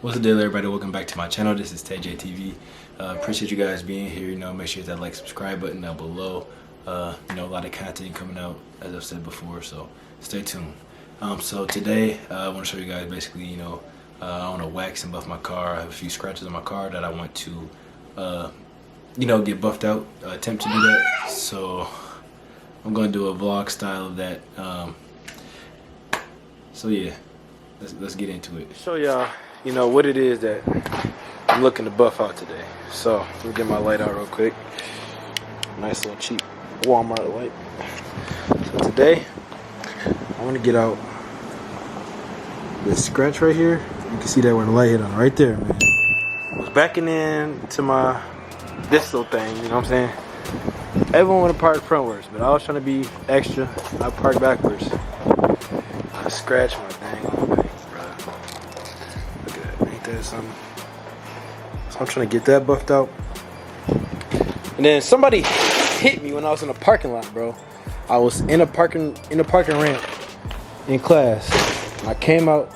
What's the deal, everybody? Welcome back to my channel. This is TJTV. Appreciate you guys being here. Make sure you hit that like, subscribe button down below. A lot of content coming out, as I've said before, so stay tuned. So today, I want to show you guys basically, I want to wax and buff my car. I have a few scratches on my car that I want to, get buffed out. Attempt to do that. So I'm going to do a vlog style of that. So yeah, let's get into it. Show y'all, what it is that I'm looking to buff out today. So let me get my light out real quick. Nice little cheap Walmart light. So today I want to get out this scratch right here. You can see that where the light hit on right there, man. I was backing in to this little thing, you know what I'm saying? Everyone want to park frontwards, but I was trying to be extra. I parked backwards. I scratched my dang old thing, bro. Look at that, ain't that something? So I'm trying to get that buffed out. And then somebody hit me when I was in a parking lot, bro. I was in a parking ramp in class. I came out,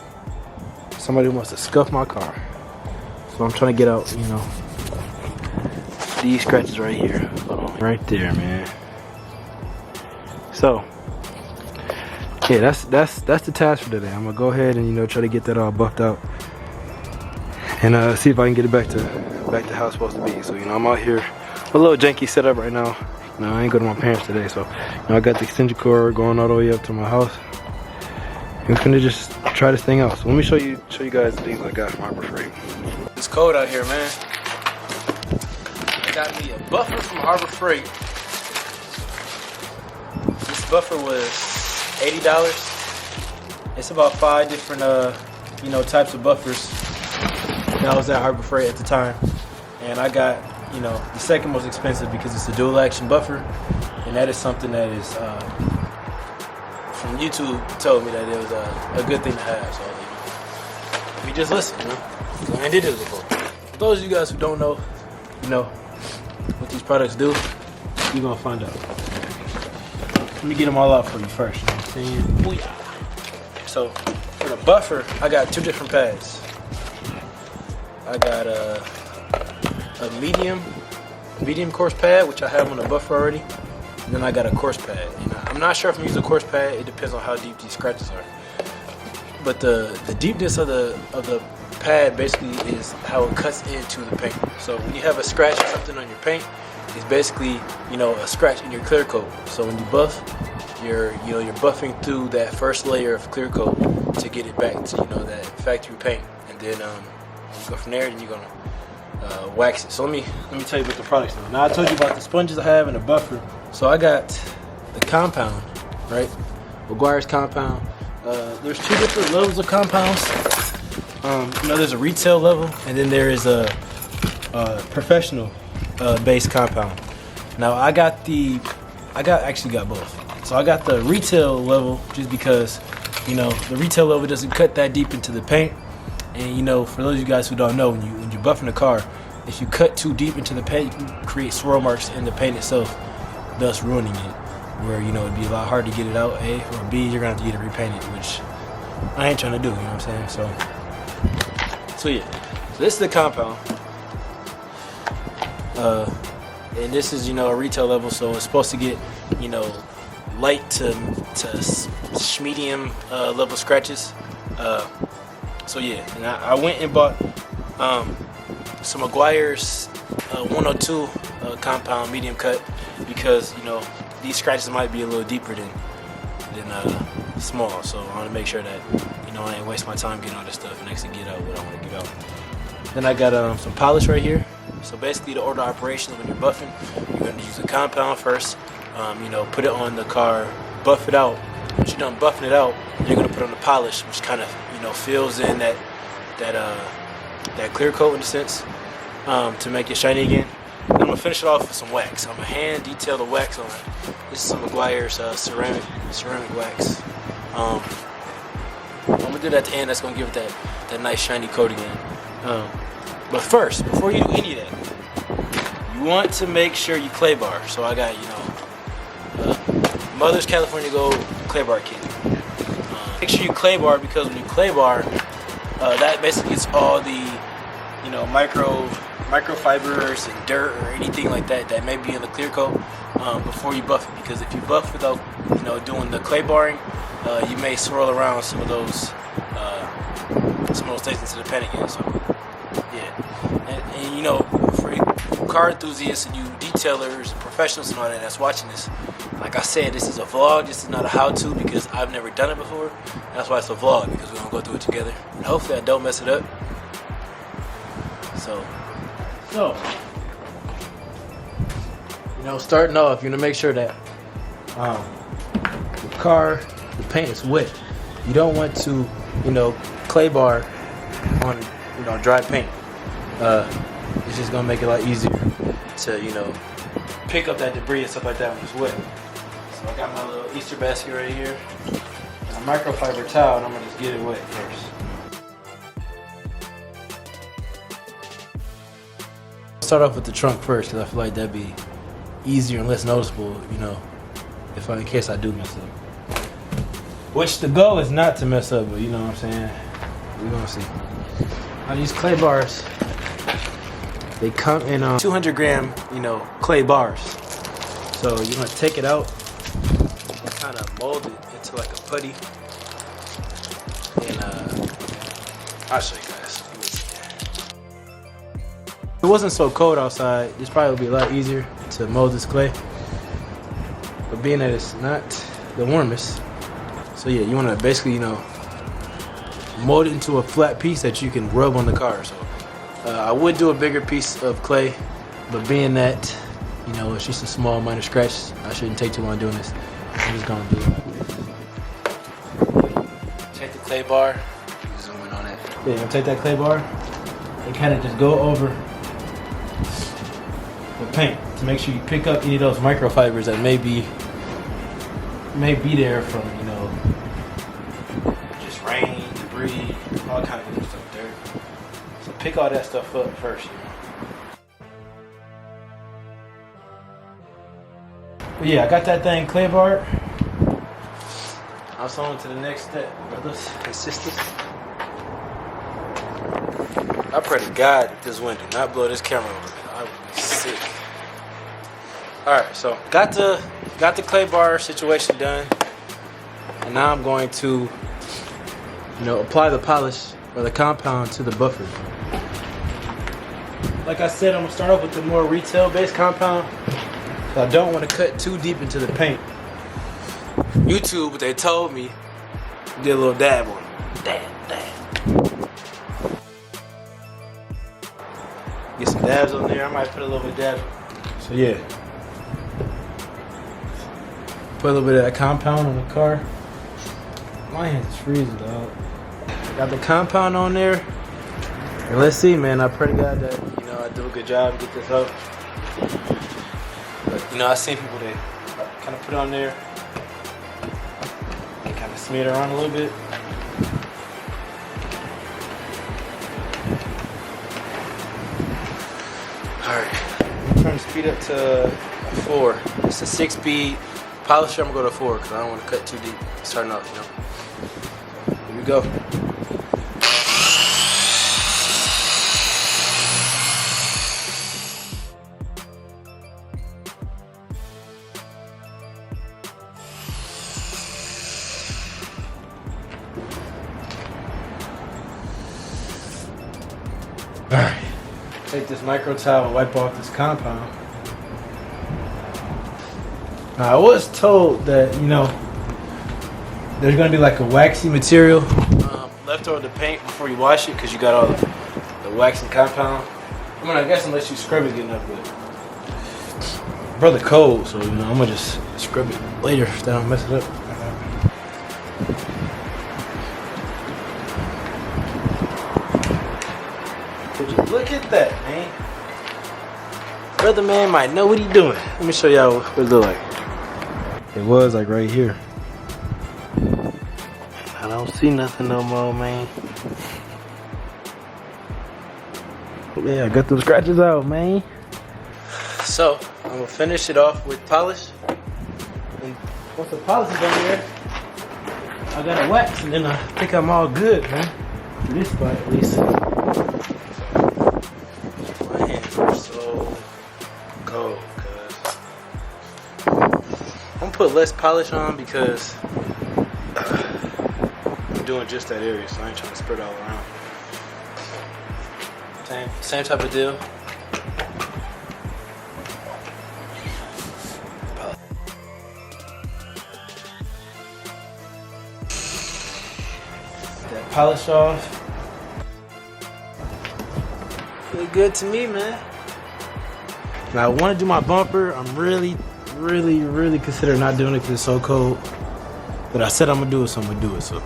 somebody must have scuffed my car. So I'm trying to get out, these scratches right here. Hold on. Right there, man. So yeah, that's the task for today. I'm gonna go ahead and try to get that all buffed out and see if I can get it back to how it's supposed to be. So I'm out here, a little janky setup right now. I ain't go to my parents today, so I got the extension cord going all the way up to my house. We're gonna just try this thing out. So let me show you guys the things I got from Harbor Freight. It's cold out here, man. I got me a buffer from Harbor Freight. This buffer was $80. It's about 5 different types of buffers that was at Harbor Freight at the time, and I got the second most expensive because it's a dual action buffer, and that is something that is from YouTube told me that it was a good thing to have. So if you just listen, so I did this before. For those of you guys who don't know, what these products do, you're gonna find out. Let me get them all out for you first. You know what I'm saying? Booyah. So for the buffer, I got 2 different pads. I got a medium coarse pad, which I have on the buffer already, and then I got a coarse pad. I'm not sure if I'm using a coarse pad. It depends on how deep these scratches are. But the deepness of the pad basically is how it cuts into the paint. So when you have a scratch or something on your paint, it's basically a scratch in your clear coat. So when you buff, you're buffing through that first layer of clear coat to get it back to that factory paint, and then you go from there, and you're gonna wax it. So let me tell you about the products now. Now I told you about the sponges I have and the buffer. So I got the compound, right? Meguiar's compound. There's 2 different levels of compounds. There's a retail level, and then there is a professional base compound. Now I actually got both. So I got the retail level just because the retail level doesn't cut that deep into the paint. And for those of you guys who don't know, when you're buffing a car, if you cut too deep into the paint, you can create swirl marks in the paint itself, thus ruining it. Where it'd be a lot hard to get it out, A, or B, you're gonna have to get it repainted, which I ain't trying to do. You know what I'm saying? So yeah. So this is the compound, and this is a retail level, so it's supposed to get light to medium level scratches. So yeah, and I went and bought some Meguiar's 102 compound medium cut because these scratches might be a little deeper than small. So I want to make sure that I ain't waste my time getting all this stuff and actually get out what I want to get out. Then I got some polish right here. So basically, the order of operations when you're buffing, you're going to use the compound first. Put it on the car, buff it out. Once you're done buffing it out, you're going to put on the polish, which kind of fills in that clear coat in a sense, to make it shiny again. And I'm gonna finish it off with some wax. I'm gonna hand detail the wax on it. This is some Meguiar's ceramic wax. I'm gonna do that at the end. That's gonna give it that nice shiny coat again. But first, before you do any of that, you want to make sure you clay bar. So I got Mother's California Gold clay bar kit. Make sure you clay bar, because when you clay bar, That basically gets all the, you know, microfibers and dirt or anything like that that may be in the clear coat before you buff it. Because if you buff without, you know, doing the clay barring, you may swirl around some of those things into the paint again. So yeah, and you know, for car enthusiasts and you detailers and professionals and all that that's watching this, like I said, this is a vlog. This is not a how-to because I've never done it before. That's why it's a vlog, because we're gonna go through it together. And hopefully I don't mess it up. So, you know, starting off, you're gonna make sure that the car, the paint is wet. You don't want to, you know, clay bar on, you know, dry paint. It's just gonna make it a lot easier to, you know, pick up that debris and stuff like that when it's wet. So I got my little Easter basket right here, and a microfiber towel, and I'm gonna just get it wet first. Start off with the trunk first, because I feel like that'd be easier and less noticeable, you know, in case I do mess up. Which the goal is not to mess up, but you know what I'm saying? We're gonna see. Now these clay bars, they come in 200 gram, you know, clay bars. So you're gonna take it out and kind of mold it into like a putty. And I'll show you guys. If it wasn't so cold outside, this probably would be a lot easier to mold this clay. But being that it's not the warmest, so yeah, you wanna basically, you know, mold it into a flat piece that you can rub on the car. So I would do a bigger piece of clay, but being that, you know, it's just a small minor scratch, I shouldn't take too long doing this. I'm just gonna do it like this. Take the clay bar, zoom in on it. Yeah, you're gonna take that clay bar and kind of just go over the paint to make sure you pick up any of those microfibers that may be there from, you know, just rain, debris, all kind of good stuff, dirt. So pick all that stuff up first, you know. But yeah, I got that thing clay barred. I was on to the next step, brothers and sisters. I pray to God that this wind do not blow this camera over, man. I would be sick. Alright, so got the clay bar situation done. And now I'm going to, you know, apply the polish or the compound to the buffer. Like I said, I'm gonna start off with the more retail-based compound. So I don't want to cut too deep into the paint. YouTube, they told me, did a little dab on it. Dab. Get some dabs on there. I might put a little bit of dab. So yeah. Put a little bit of that compound on the car. My hands is freezing, dog. Got the compound on there. And let's see, man. I pray to God that, you know, I do a good job and get this up. But, you know, I've seen people, they kind of put it on there and kind of smear it around a little bit. Alright, I'm trying to speed up to 4. It's a 6-speed polisher. I'm going to go to 4 because I don't want to cut too deep starting off, you know. Here we go. Alright, take this micro towel and wipe off this compound. Now, I was told that, you know, there's going to be like a waxy material left over the paint before you wash it because you got all the waxing compound. I mean, I guess unless you scrub it good enough, but brother cold, so, you know, I'm going to just scrub it later if I don't mess it up. Look at that, man. Brother man might know what he doing. Let me show y'all what it looked like. It was like right here. I don't see nothing no more, man. Yeah, I got them scratches out, man. So, I'm gonna finish it off with polish. And once the polish is on there, I gotta wax, and then I think I'm all good, man. for this spot at least. My hands are so cold, cuz I'm gonna put less polish on because I'm doing just that area, so I ain't trying to spread it all around. Same type of deal. That polish off. Look good to me, man. Now I want to do my bumper. I'm really considering not doing it because it's so cold. But I said I'm gonna do it, so I'm gonna do it. So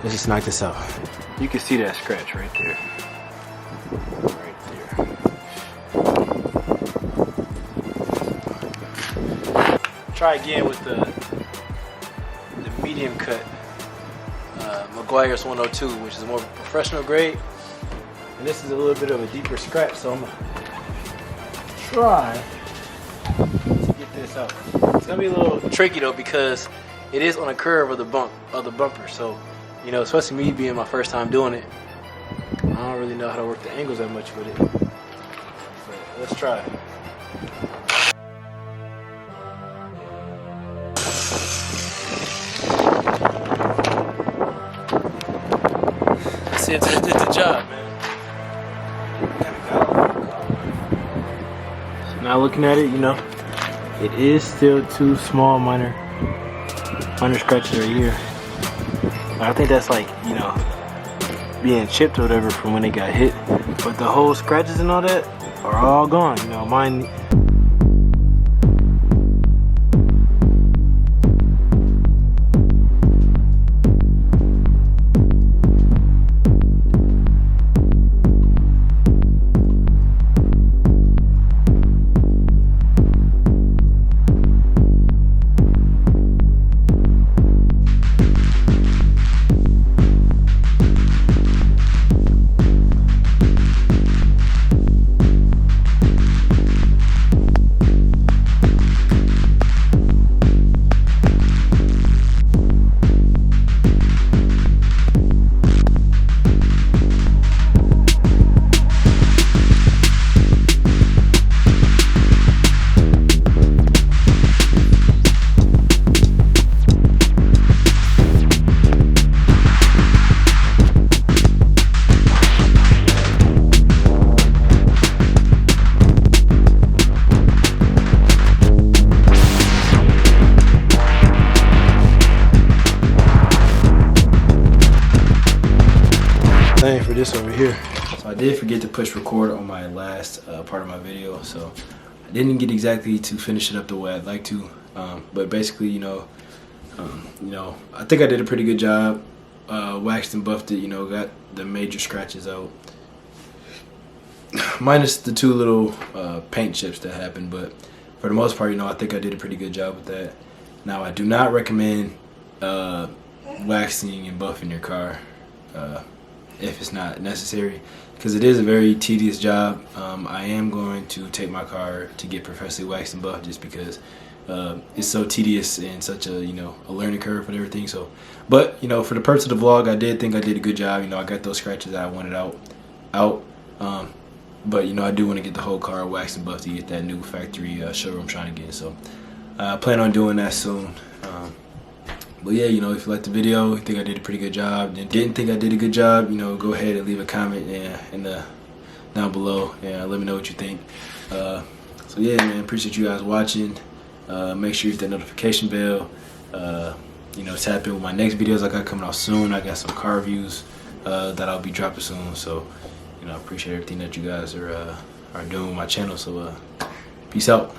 let's just knock this out. You can see that scratch right there. Right there. Try again with the medium cut Meguiar's 102, which is a more professional grade. And this is a little bit of a deeper scratch, so I'm gonna try to get this out. It's gonna be a little tricky though because it is on a curve of the bumper. So, you know, especially me being my first time doing it, I don't really know how to work the angles that much with it. But let's try it. See, it's a job, man. So now looking at it, you know, it is still two small minor scratches right here. I think that's like, you know, being chipped or whatever from when they got hit. But the whole scratches and all that are all gone. You know, mine. Thing for this over here. So I did forget to push record on my last part of my video, so I didn't get exactly to finish it up the way I'd like to. But basically, you know, I think I did a pretty good job. Waxed and buffed it, you know, got the major scratches out, minus the two little paint chips that happened. But for the most part, you know, I think I did a pretty good job with that. Now, I do not recommend waxing and buffing your car if it's not necessary, because it is a very tedious job. I am going to take my car to get professionally waxed and buffed just because it's so tedious and such a, you know, a learning curve and everything. So, but you know, for the purpose of the vlog, I did think I did a good job. You know, I got those scratches that I wanted out. But you know, I do want to get the whole car waxed and buffed to get that new factory showroom trying to get. So I plan on doing that soon. But yeah, you know, if you liked the video, you think I did a pretty good job, then didn't think I did a good job, you know, go ahead and leave a comment down below and let me know what you think. So yeah, man, appreciate you guys watching. Make sure you hit that notification bell. You know, tap in with my next videos I got coming out soon. I got some car reviews that I'll be dropping soon. So, you know, I appreciate everything that you guys are doing with my channel. So peace out.